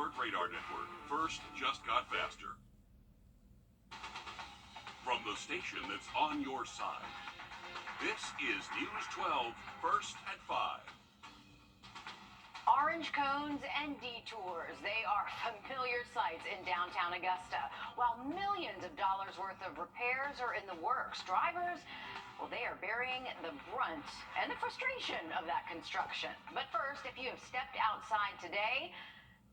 Alert Radar Network, first just got faster. From the station that's on your side, this is News 12, first at 5. Orange cones and detours, they are familiar sights in downtown Augusta. While millions of dollars worth of repairs are in the works, drivers, well, they are bearing the brunt and the frustration of that construction. But first, if you have stepped outside today,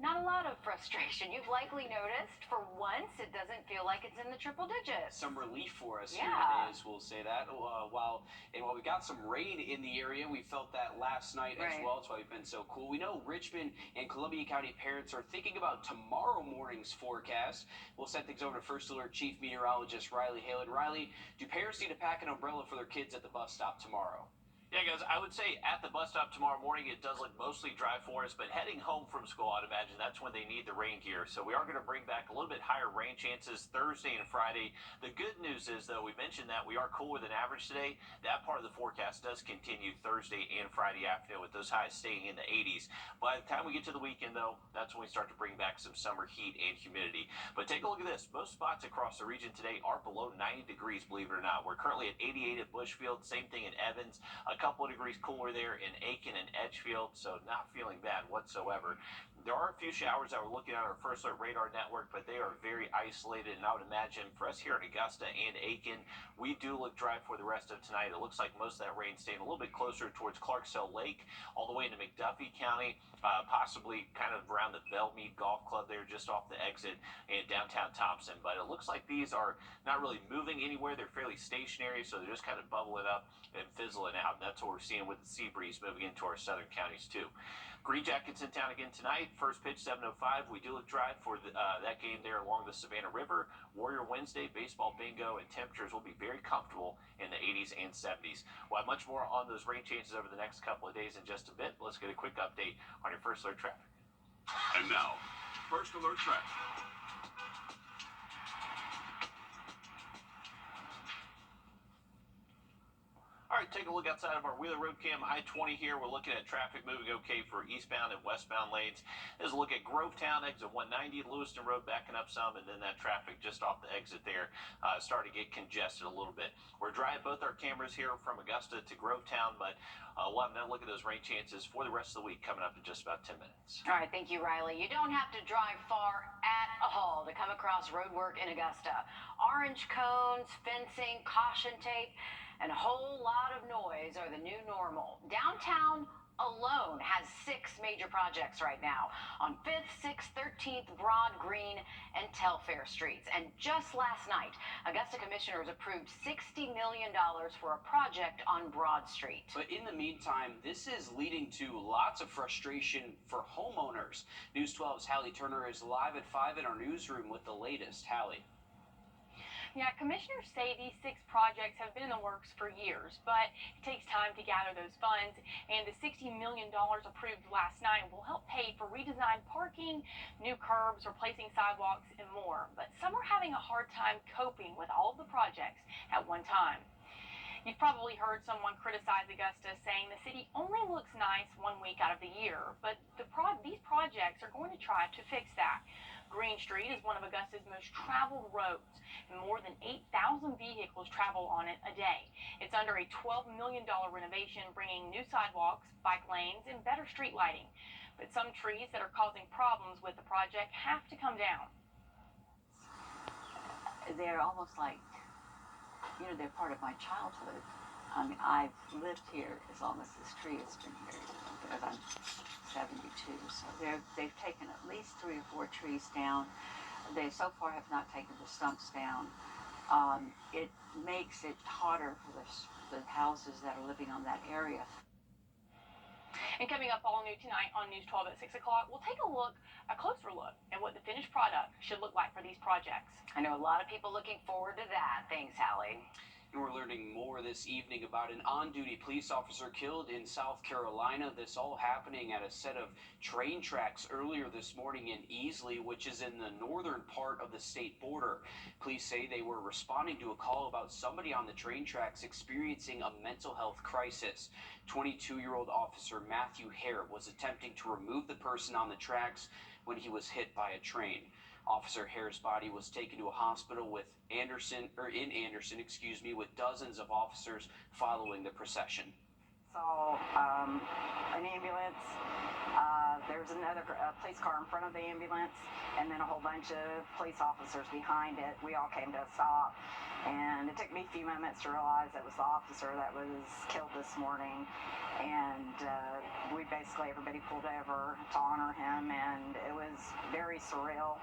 not a lot of frustration. You've likely noticed, for once, it doesn't feel like it's in the triple digits. Some relief for us Yeah. here it is, we'll say that. While we got some rain in the area, we felt that last night as well. That's why we've been so cool. We know Richmond and Columbia County parents are thinking about tomorrow morning's forecast. We'll send things over to First Alert Chief Meteorologist Riley Halen. Riley, do parents need to pack an umbrella for their kids at the bus stop tomorrow? Yeah, guys, I would say at the bus stop tomorrow morning, it does look mostly dry for us, but heading home from school, I'd imagine that's when they need the rain gear. So we are going to bring back a little bit higher rain chances Thursday and Friday. The good news is, though, we mentioned that we are cooler than average today. That part of the forecast does continue Thursday and Friday afternoon with those highs staying in the 80s. By the time we get to the weekend, though, that's when we start to bring back some summer heat and humidity. But take a look at this. Most spots across the region today are below 90 degrees, believe it or not. We're currently at 88 at Bushfield, same thing in Evans, a couple of degrees cooler there in Aiken and Edgefield, so not feeling bad whatsoever. There are a few showers that we're looking at our First Alert Radar Network, but they are very isolated, and I would imagine for us here in Augusta and Aiken, we do look dry for the rest of tonight. It looks like most of that rain staying a little bit closer towards Clarksville Lake, all the way into McDuffie County, possibly kind of around the Bellmead Golf Club there, just off the exit in downtown Thompson. But it looks like these are not really moving anywhere. They're fairly stationary, so they're just kind of bubbling up and fizzling out. That's what we're seeing with the sea breeze moving into our southern counties too. Green Jackets in town again tonight. First pitch 7:05. We do look dry for that game there along the Savannah River. Warrior Wednesday, baseball bingo, and temperatures will be very comfortable in the 80s and 70s. We'll have much more on those rain chances over the next couple of days in just a bit. Let's get a quick update on your First Alert traffic. And now, First Alert traffic. All right, take a look outside of our Wheeler Road Cam I-20 here. We're looking at traffic moving okay for eastbound and westbound lanes. There's a look at Grovetown, exit 190, Lewiston Road backing up some, and then that traffic just off the exit there starting to get congested a little bit. We're dry at both our cameras here from Augusta to Grovetown, but we'll have another look at those rain chances for the rest of the week coming up in just about 10 minutes. All right, thank you, Riley. You don't have to drive far at all to come across road work in Augusta. Orange cones, fencing, caution tape, and a whole lot of noise are the new normal. Downtown alone has 6 major projects right now on 5th, 6th, 13th, Broad, Green, and Telfair streets. And just last night, Augusta commissioners approved $60 million for a project on Broad Street. But in the meantime, this is leading to lots of frustration for homeowners. News 12's Hallie Turner is live at 5 in our newsroom with the latest. Hallie. Yeah, commissioners say these 6 projects have been in the works for years, but it takes time to gather those funds, and the $60 million approved last night will help pay for redesigned parking, new curbs, replacing sidewalks, and more. But some are having a hard time coping with all of the projects at one time. You've probably heard someone criticize Augusta, saying the city only looks nice 1 week out of the year, but these projects are going to try to fix that. Green Street is one of Augusta's most traveled roads, and more than 8,000 vehicles travel on it a day. It's under a $12 million renovation, bringing new sidewalks, bike lanes, and better street lighting. But some trees that are causing problems with the project have to come down. They're almost like, they're part of my childhood. I mean, I've lived here as long as this tree has been here, because I'm 72, so they've taken at least 3 or 4 trees down. They so far have not taken the stumps down. It makes it harder for the houses that are living on that area. And coming up all new tonight on News 12 at 6 o'clock, we'll take a closer look at what the finished product should look like for these projects. I know a lot of people looking forward to that. Thanks, Hallie. And we're learning more this evening about an on-duty police officer killed in South Carolina. This all happening at a set of train tracks earlier this morning in Easley, which is in the northern part of the state border. Police say they were responding to a call about somebody on the train tracks experiencing a mental health crisis. 22-year-old officer Matthew Hare was attempting to remove the person on the tracks when he was hit by a train. Officer Hare's body was taken to a hospital in Anderson, with dozens of officers following the procession. Saw an ambulance. There's another police car in front of the ambulance, and then a whole bunch of police officers behind it. We all came to a stop, and it took me a few moments to realize that was the officer that was killed this morning. And everybody pulled over to honor him, and it was very surreal.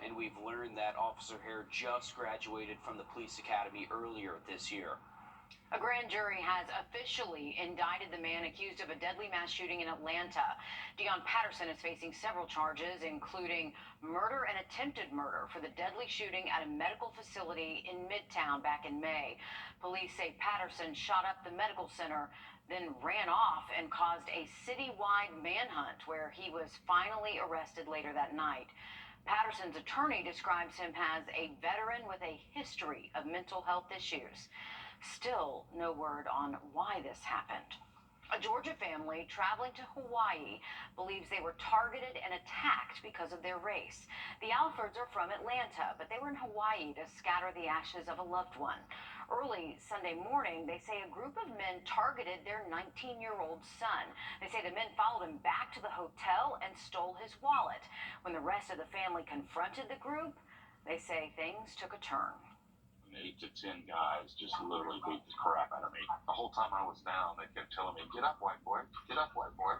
And we've learned that Officer Hare just graduated from the police academy earlier this year. A grand jury has officially indicted the man accused of a deadly mass shooting in Atlanta. Deon Patterson is facing several charges, including murder and attempted murder for the deadly shooting at a medical facility in Midtown back in May. Police say Patterson shot up the medical center, then ran off and caused a citywide manhunt where he was finally arrested later that night. Patterson's attorney describes him as a veteran with a history of mental health issues. Still no word on why this happened. A Georgia family traveling to Hawaii believes they were targeted and attacked because of their race. The Alfords are from Atlanta, but they were in Hawaii to scatter the ashes of a loved one. Early Sunday morning, they say a group of men targeted their 19-year-old son. They say the men followed him back to the hotel and stole his wallet. When the rest of the family confronted the group, they say things took a turn. 8 to 10 guys just literally beat the crap out of me. The whole time I was down, they kept telling me, "Get up, white boy. Get up, white boy."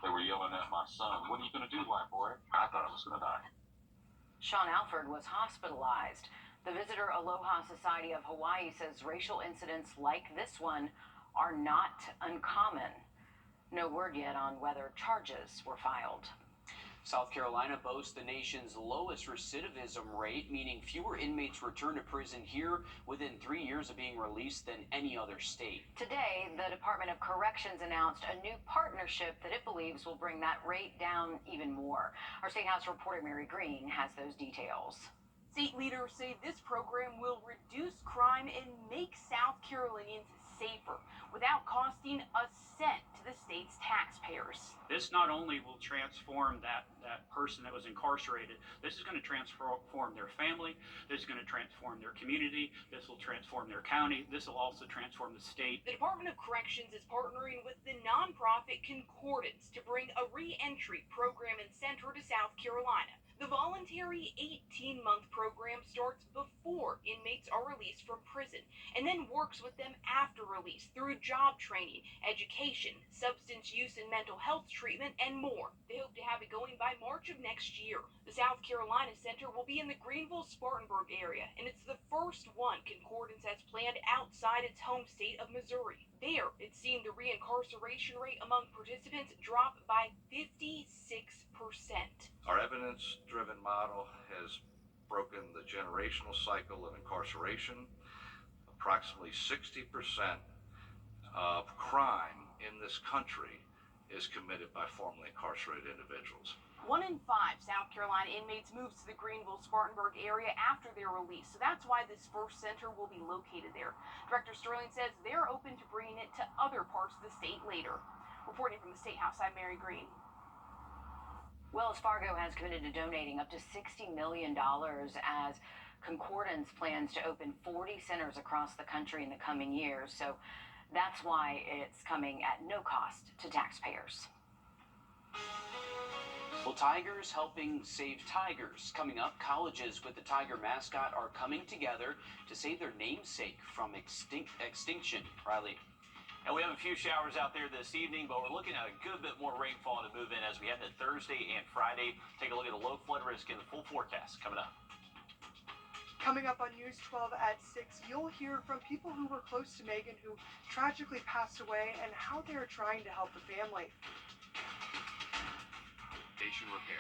They were yelling at my son, "What are you going to do, white boy?" I thought I was going to die. Sean Alford was hospitalized. The Visitor Aloha Society of Hawaii says racial incidents like this one are not uncommon. No word yet on whether charges were filed. South Carolina boasts the nation's lowest recidivism rate, meaning fewer inmates return to prison here within 3 years of being released than any other state. Today, the Department of Corrections announced a new partnership that it believes will bring that rate down even more. Our State House reporter Mary Green has those details. State leaders say this program will reduce crime and make South Carolinians safer without costing a cent to the state's taxpayers. This not only will transform that person that was incarcerated, this is going to transform their family, this is going to transform their community, this will transform their county, this will also transform the state. The Department of Corrections is partnering with the nonprofit Concordance to bring a re-entry program and center to South Carolina. The voluntary 18-month program starts before inmates are released from prison and then works with them after release through job training, education, substance use and mental health treatment, and more. They hope to have it going by March of next year. The South Carolina Center will be in the Greenville-Spartanburg area, and it's the first one Concordance has planned outside its home state of Missouri. There, it's seen the reincarceration rate among participants drop by 56%. Our evidence-driven model has broken the generational cycle of incarceration. Approximately 60% of crime in this country is committed by formerly incarcerated individuals. 1 in 5 South Carolina inmates moves to the Greenville-Spartanburg area after their release, so that's why this first center will be located there. Director Sterling says they're open to bringing it to other parts of the state later. Reporting from the State House, I'm Mary Green. Wells Fargo has committed to donating up to $60 million as Concordance plans to open 40 centers across the country in the coming years. So that's why it's coming at no cost to taxpayers. Well, Tigers helping save tigers. Coming up, colleges with the tiger mascot are coming together to save their namesake from extinction. Riley. And we have a few showers out there this evening, but we're looking at a good bit more rainfall to move in as we head to Thursday and Friday. Take a look at the low flood risk in the full forecast coming up. Coming up on News 12 at 6, you'll hear from people who were close to Megan who tragically passed away and how they're trying to help the family. Station repair.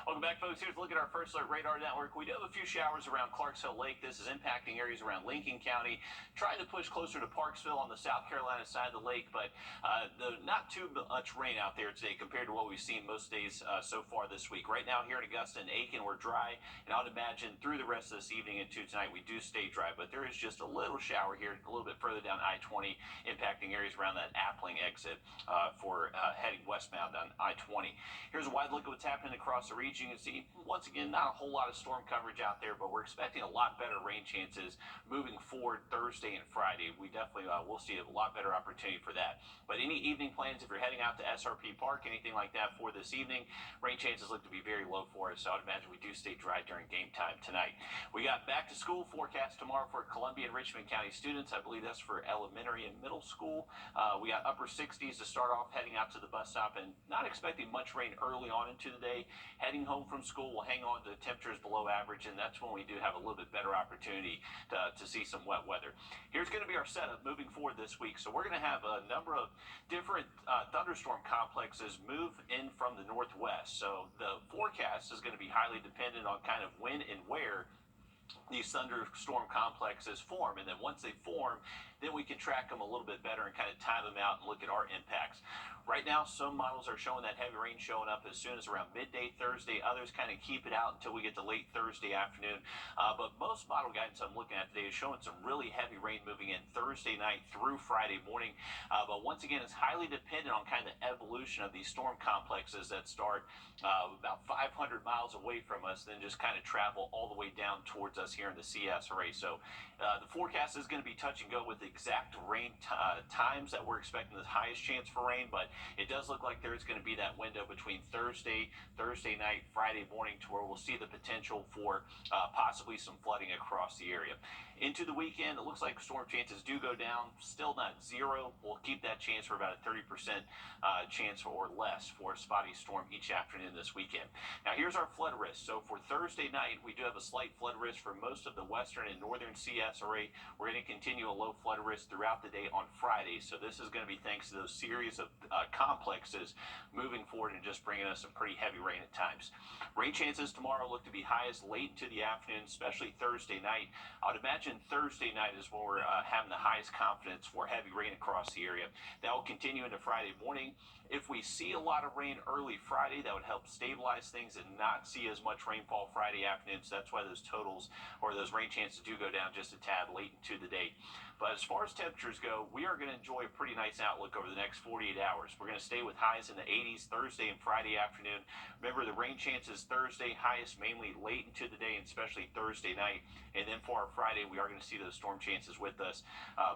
Well, Welcome back, folks. Here's a look at our First Alert Radar Network. We do have a few showers around Clarksville Lake. This is impacting areas around Lincoln County, trying to push closer to Parksville on the South Carolina side of the lake, but not too much rain out there today compared to what we've seen most days so far this week. Right now here in Augusta and Aiken, we're dry, and I would imagine through the rest of this evening into tonight we do stay dry, but there is just a little shower here a little bit further down I-20, impacting areas around that Appling exit for heading westbound on I-20. Here's a wide look at what's happening across the region. You can see, once again, not a whole lot of storm coverage out there, but we're expecting a lot better rain chances moving forward Thursday and Friday. We definitely will see a lot better opportunity for that. But any evening plans, if you're heading out to SRP Park, anything like that for this evening, rain chances look to be very low for us, so I would imagine we do stay dry during game time tonight. We got back to school forecast tomorrow for Columbia and Richmond County students. I believe that's for elementary and middle school. We got upper 60s to start off heading out to the bus stop, and not expecting much rain early on into the day. Heading home from school, we'll hang on to temperatures below average, and that's when we do have a little bit better opportunity to see some wet weather. Here's going to be our setup moving forward this week. So we're going to have a number of different thunderstorm complexes move in from the northwest. So the forecast is going to be highly dependent on kind of when and where these thunderstorm complexes form, and then once they form, then we can track them a little bit better and kind of time them out and look at our impacts. Right now, some models are showing that heavy rain showing up as soon as around midday Thursday. Others kind of keep it out until we get to late Thursday afternoon. But most model guidance I'm looking at today is showing some really heavy rain moving in Thursday night through Friday morning. But once again, it's highly dependent on kind of the evolution of these storm complexes that start about 500 miles away from us, then just kind of travel all the way down towards us here in the CS array. So the forecast is going to be touch and go with the exact rain times that we're expecting the highest chance for rain, but it does look like there's going to be that window between Thursday night, Friday morning, to where we'll see the potential for possibly some flooding across the area. Into the weekend, it looks like storm chances do go down, still not zero. We'll keep that chance for about a 30% chance or less for a spotty storm each afternoon this weekend. Now here's our flood risk. So for Thursday night, we do have a slight flood risk for most of the western and northern CS array. We're going to continue a low flood risk throughout the day on Friday. So this is going to be thanks to those series of complexes moving forward and just bringing us some pretty heavy rain at times. Rain chances tomorrow look to be highest late into the afternoon, especially Thursday night. I would imagine Thursday night is when we're having the highest confidence for heavy rain across the area. That will continue into Friday morning. If we see a lot of rain early Friday, that would help stabilize things and not see as much rainfall Friday afternoon. So that's why those totals or those rain chances do go down just a tad late into the day. But as far as temperatures go, we are going to enjoy a pretty nice outlook over the next 48 hours. We're going to stay with highs in the 80s Thursday and Friday afternoon. Remember, the rain chances Thursday, highest mainly late into the day, and especially Thursday night. And then for our Friday, we are going to see those storm chances with us,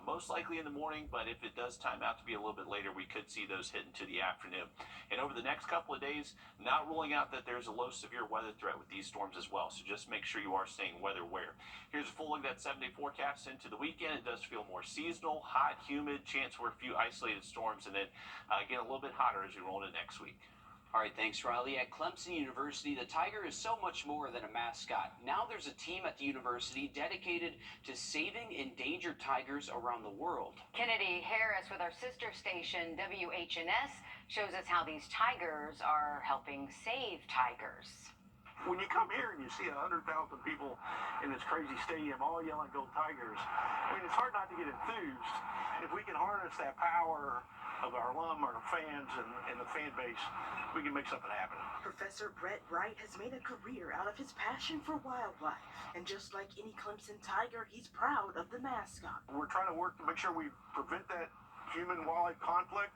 most likely in the morning, but if it does time out to be a little bit later, we could see those hit into the afternoon. And over the next couple of days, not ruling out that there's a low severe weather threat with these storms as well. So just make sure you are staying weather aware. Here's a full look at that 7-day forecast into the weekend. It does feel more seasonal, hot, humid, chance for a few isolated storms, and then again a little bit hotter as we roll into next week. All right, thanks, Riley. At Clemson University, the Tiger is so much more than a mascot. Now there's a team at the university dedicated to saving endangered tigers around the world. Kennedy Harris with our sister station, WHNS, shows us how these tigers are helping save tigers. When you come here and you see 100,000 people in this crazy stadium all yelling "Go Tigers," I mean, it's hard not to get enthused. If we can harness that power of our alum, our fans, and the fan base, we can make something happen. Professor Brett Wright has made a career out of his passion for wildlife. And just like any Clemson Tiger, he's proud of the mascot. We're trying to work to make sure we prevent that human-wildlife conflict.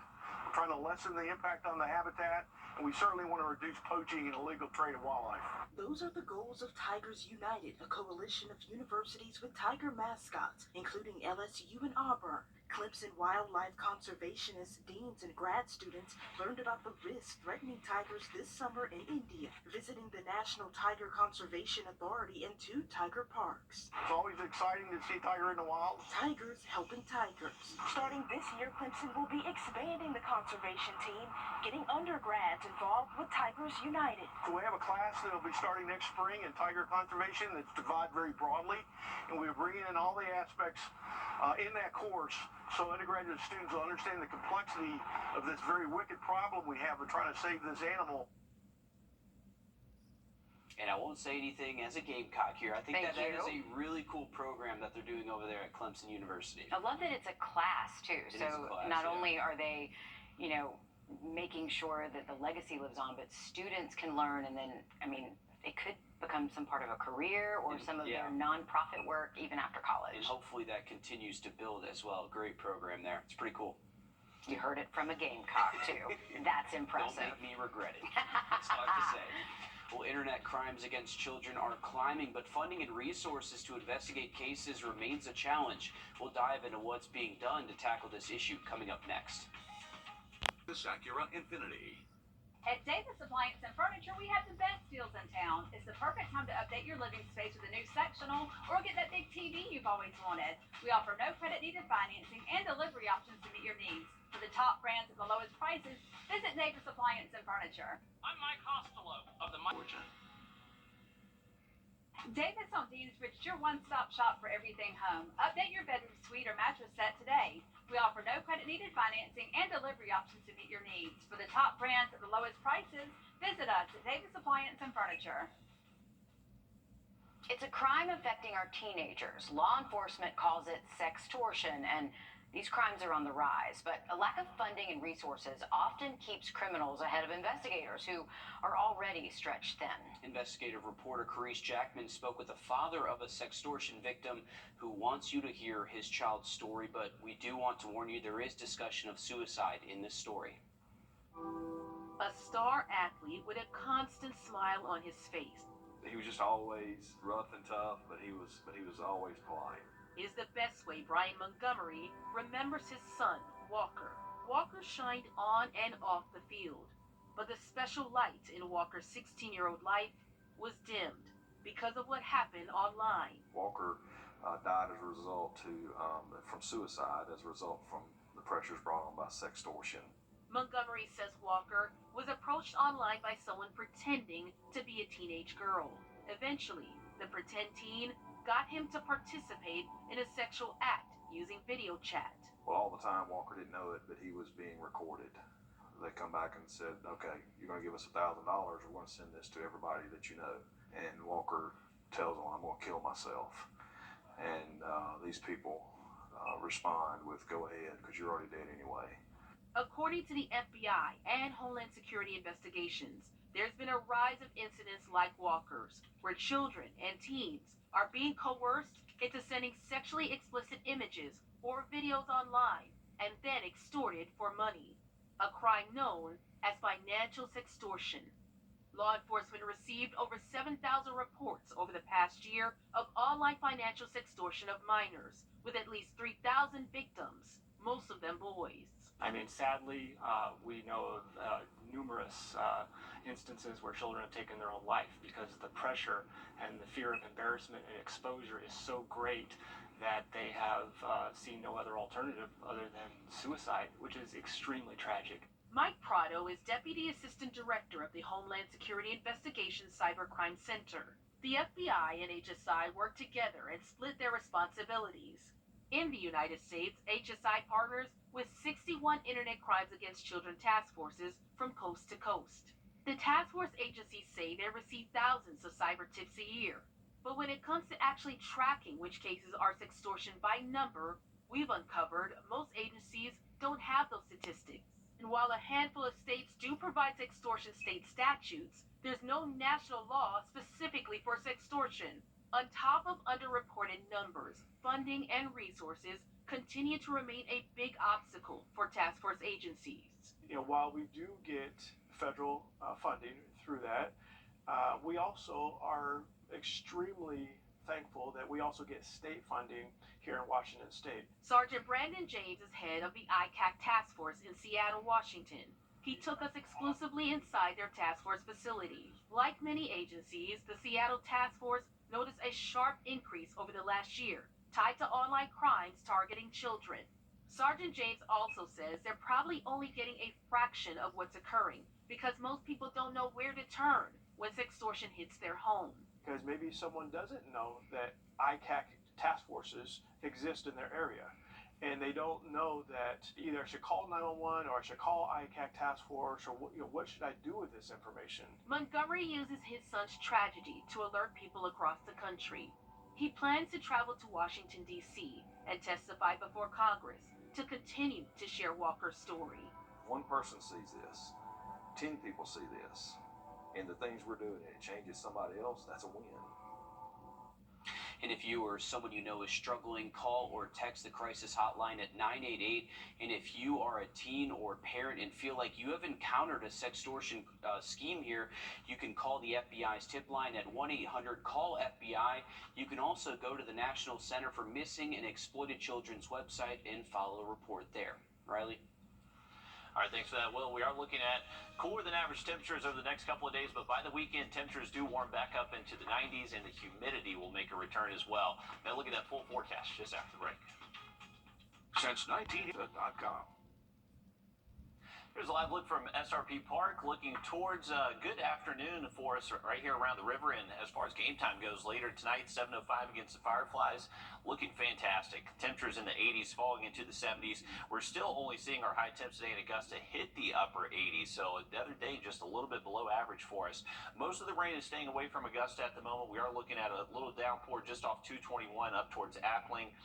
We're trying to lessen the impact on the habitat, and we certainly want to reduce poaching and illegal trade of wildlife. Those are the goals of Tigers United, a coalition of universities with tiger mascots, including LSU and Auburn. Clemson wildlife conservationists, deans, and grad students learned about the risks threatening tigers this summer in India, visiting the National Tiger Conservation Authority and 2 tiger parks. It's always exciting to see a tiger in the wild. Tigers helping tigers. Starting this year, Clemson will be expanding the conservation team, getting undergrads involved with Tigers United. So we have a class that will be starting next spring in tiger conservation that's divided very broadly, and we're bringing in all the aspects in that course so undergraduate students will understand the complexity of this very wicked problem we have of trying to save this animal. And I won't say anything as a Gamecock here. I think Thank that is you. a really cool program that they're doing over there at Clemson University. I love that it's a class too. It So is a class, not yeah. only are they, making sure that the legacy lives on, but students can learn, and then, it could become some part of a career or some of Yeah. their nonprofit work even after college. And hopefully that continues to build as well. Great program there. It's pretty cool. You heard it from a Gamecock too. That's impressive. Don't make me regret it. That's all I have to say. Well, internet crimes against children are climbing, but funding and resources to investigate cases remains a challenge. We'll dive into what's being done to tackle this issue coming up next. This Acura Infinity. At Davis Appliance and Furniture, we have the best deals in town. It's the perfect time to update your living space with a new sectional or get that big TV you've always wanted. We offer no credit needed financing and delivery options to meet your needs. For the top brands at the lowest prices, visit Davis Appliance and Furniture. I'm Mike Costello of the Davis Home Deansbridge is your one-stop shop for everything home. Update your bedroom suite or mattress set today. We offer no credit needed financing and delivery options to meet your needs. For the top brands at the lowest prices, visit us at Davis Appliance and Furniture. It's a crime affecting our teenagers. Law enforcement calls it sextortion, and these crimes are on the rise, but a lack of funding and resources often keeps criminals ahead of investigators who are already stretched thin. Investigative reporter Carice Jackman spoke with the father of a sextortion victim who wants you to hear his child's story, but we do want to warn you there is discussion of suicide in this story. A star athlete with a constant smile on his face. He was just always rough and tough, but he was always polite. Is the best way Brian Montgomery remembers his son, Walker. Walker shined on and off the field, but the special light in Walker's 16-year-old life was dimmed because of what happened online. Walker died as a result from suicide as a result from the pressures brought on by sextortion. Montgomery says Walker was approached online by someone pretending to be a teenage girl. Eventually, the pretend teen got him to participate in a sexual act using video chat. Well, all the time Walker didn't know it, but he was being recorded. They come back and said, okay, you're going to give us $1,000. We're going to send this to everybody that you know. And Walker tells them, I'm going to kill myself. And these people respond with, go ahead, because you're already dead anyway. According to the FBI and Homeland Security investigations, there's been a rise of incidents like Walker's, where children and teens are being coerced into sending sexually explicit images or videos online and then extorted for money, a crime known as financial sextortion. Law enforcement received over 7,000 reports over the past year of online financial sextortion of minors, with at least 3,000 victims, most of them boys. Sadly, we know of numerous instances where children have taken their own life because the pressure and the fear of embarrassment and exposure is so great that they have seen no other alternative other than suicide, which is extremely tragic. Mike Prado is Deputy Assistant Director of the Homeland Security Investigations Cybercrime Center. The FBI and HSI work together and split their responsibilities. In the United States, HSI partners with 61 Internet Crimes Against Children task forces from coast to coast. The task force agencies say they receive thousands of cyber tips a year. But when it comes to actually tracking which cases are sextortion by number, we've uncovered most agencies don't have those statistics. And while a handful of states do provide sextortion state statutes, there's no national law specifically for sextortion. On top of underreported numbers, funding and resources continue to remain a big obstacle for task force agencies. While we do get federal funding through that, we also are extremely thankful that we also get state funding here in Washington State. Sergeant Brandon James is head of the ICAC task force in Seattle, Washington. He took us exclusively inside their task force facility. Like many agencies, the Seattle task force noticed a sharp increase over the last year, tied to online crimes targeting children. Sergeant James also says they're probably only getting a fraction of what's occurring because most people don't know where to turn when sextortion hits their home. Because maybe someone doesn't know that ICAC task forces exist in their area. and they don't know that either I should call 911 or I should call ICAC Task Force, or what should I do with this information? Montgomery uses his son's tragedy to alert people across the country. He plans to travel to Washington, D.C. and testify before Congress to continue to share Walker's story. One person sees this, 10 people see this, and the things we're doing, it changes somebody else, that's a win. And if you or someone you know is struggling, call or text the crisis hotline at 988. And if you are a teen or parent and feel like you have encountered a sextortion scheme here, you can call the FBI's tip line at 1-800-CALL-FBI. You can also go to the National Center for Missing and Exploited Children's website and file a report there. Riley? All right, thanks for that, Will. We are looking at cooler than average temperatures over the next couple of days, but by the weekend, temperatures do warm back up into the 90s, and the humidity will make a return as well. Now, look at that full forecast just after the break. Since 19.com. Here's a live look from SRP Park, looking towards a good afternoon for us right here around the river. And as far as game time goes, later tonight, 7:05 against the Fireflies, looking fantastic. Temperatures in the 80s, falling into the 70s. We're still only seeing our high temps today in Augusta hit the upper 80s, so the other day just a little bit below average for us. Most of the rain is staying away from Augusta at the moment. We are looking at a little downpour just off 221 up towards Appling.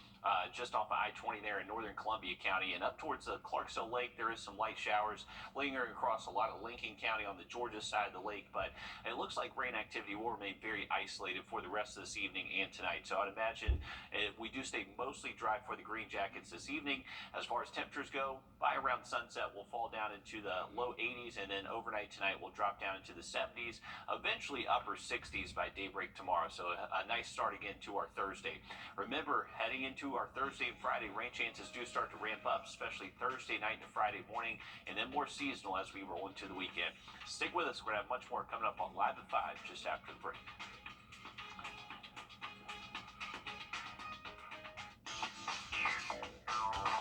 Just off of I-20 there in northern Columbia County, and up towards the Clarksville Lake, there is some light showers lingering across a lot of Lincoln County on the Georgia side of the lake, but it looks like rain activity will remain very isolated for the rest of this evening and tonight. So I'd imagine if we do stay mostly dry for the Green Jackets this evening. As far as temperatures go, by around sunset, we'll fall down into the low 80s, and then overnight tonight we'll drop down into the 70s, eventually upper 60s by daybreak tomorrow. So a nice start again to our Thursday. Remember, heading into our Thursday and Friday, rain chances do start to ramp up, especially Thursday night to Friday morning, and then more seasonal as we roll into the weekend. Stick with us. We're going to have much more coming up on Live at 5 just after the break.